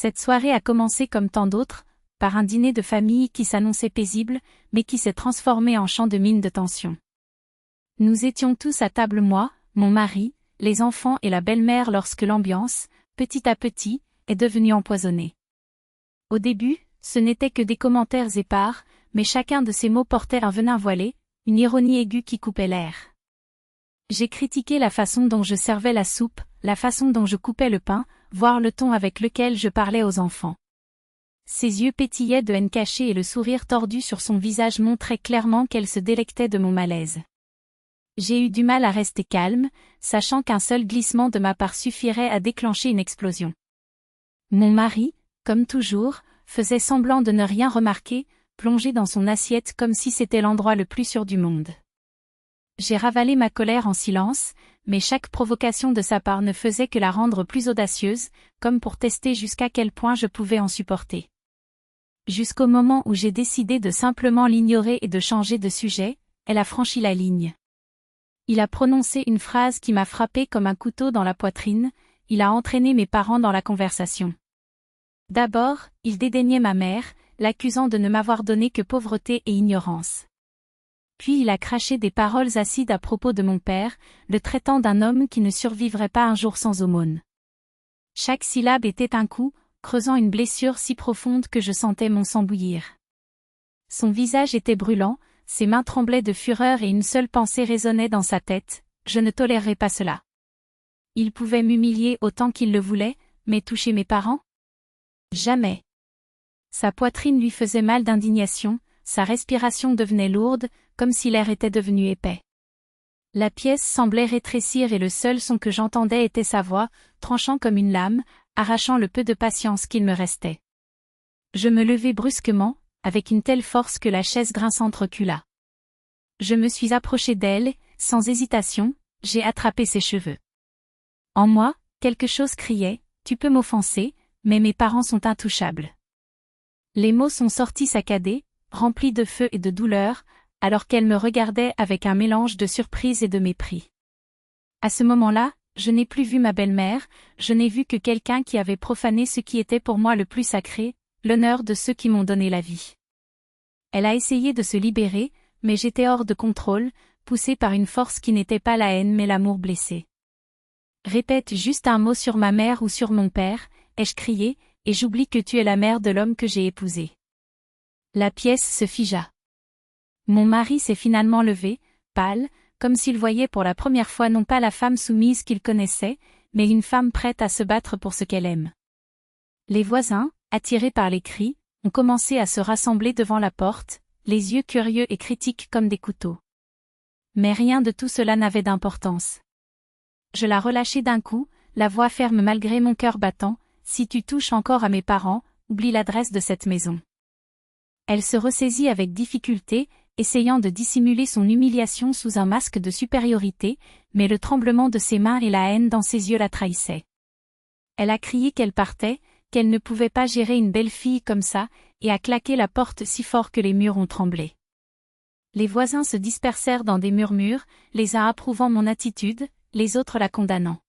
Cette soirée a commencé comme tant d'autres, par un dîner de famille qui s'annonçait paisible, mais qui s'est transformé en champ de mine de tension. Nous étions tous à table, moi, mon mari, les enfants et la belle-mère, lorsque l'ambiance, petit à petit, est devenue empoisonnée. Au début, ce n'étaient que des commentaires épars, mais chacun de ces mots portait un venin voilé, une ironie aiguë qui coupait l'air. J'ai critiqué la façon dont je servais la soupe, la façon dont je coupais le pain, voire le ton avec lequel je parlais aux enfants. Ses yeux pétillaient de haine cachée et le sourire tordu sur son visage montrait clairement qu'elle se délectait de mon malaise. J'ai eu du mal à rester calme, sachant qu'un seul glissement de ma part suffirait à déclencher une explosion. Mon mari, comme toujours, faisait semblant de ne rien remarquer, plongé dans son assiette comme si c'était l'endroit le plus sûr du monde. J'ai ravalé ma colère en silence, mais chaque provocation de sa part ne faisait que la rendre plus audacieuse, comme pour tester jusqu'à quel point je pouvais en supporter. Jusqu'au moment où j'ai décidé de simplement l'ignorer et de changer de sujet, elle a franchi la ligne. Il a prononcé une phrase qui m'a frappé comme un couteau dans la poitrine, il a entraîné mes parents dans la conversation. D'abord, il dédaignait ma mère, l'accusant de ne m'avoir donné que pauvreté et ignorance. Puis il a craché des paroles acides à propos de mon père, le traitant d'un homme qui ne survivrait pas un jour sans aumône. Chaque syllabe était un coup, creusant une blessure si profonde que je sentais mon sang bouillir. Son visage était brûlant, ses mains tremblaient de fureur et une seule pensée résonnait dans sa tête, je ne tolérerai pas cela. Il pouvait m'humilier autant qu'il le voulait, mais toucher mes parents? Jamais. Sa poitrine lui faisait mal d'indignation, sa respiration devenait lourde, comme si l'air était devenu épais. La pièce semblait rétrécir et le seul son que j'entendais était sa voix, tranchant comme une lame, arrachant le peu de patience qu'il me restait. Je me levai brusquement, avec une telle force que la chaise grinçante recula. Je me suis approché d'elle, sans hésitation, j'ai attrapé ses cheveux. En moi, quelque chose criait, « Tu peux m'offenser, mais mes parents sont intouchables. » Les mots sont sortis saccadés, remplis de feu et de douleur, alors qu'elle me regardait avec un mélange de surprise et de mépris. À ce moment-là, je n'ai plus vu ma belle-mère, je n'ai vu que quelqu'un qui avait profané ce qui était pour moi le plus sacré, l'honneur de ceux qui m'ont donné la vie. Elle a essayé de se libérer, mais j'étais hors de contrôle, poussé par une force qui n'était pas la haine mais l'amour blessé. « Répète juste un mot sur ma mère ou sur mon père », ai-je crié, et j'oublie que tu es la mère de l'homme que j'ai épousé. La pièce se figea. Mon mari s'est finalement levé, pâle, comme s'il voyait pour la première fois non pas la femme soumise qu'il connaissait, mais une femme prête à se battre pour ce qu'elle aime. Les voisins, attirés par les cris, ont commencé à se rassembler devant la porte, les yeux curieux et critiques comme des couteaux. Mais rien de tout cela n'avait d'importance. Je la relâchai d'un coup, la voix ferme malgré mon cœur battant, « Si tu touches encore à mes parents, oublie l'adresse de cette maison. » Elle se ressaisit avec difficulté, essayant de dissimuler son humiliation sous un masque de supériorité, mais le tremblement de ses mains et la haine dans ses yeux la trahissaient. Elle a crié qu'elle partait, qu'elle ne pouvait pas gérer une belle fille comme ça, et a claqué la porte si fort que les murs ont tremblé. Les voisins se dispersèrent dans des murmures, les uns approuvant mon attitude, les autres la condamnant.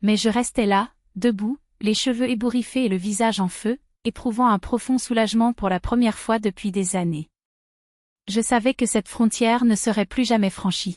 Mais je restais là, debout, les cheveux ébouriffés et le visage en feu, éprouvant un profond soulagement pour la première fois depuis des années. Je savais que cette frontière ne serait plus jamais franchie.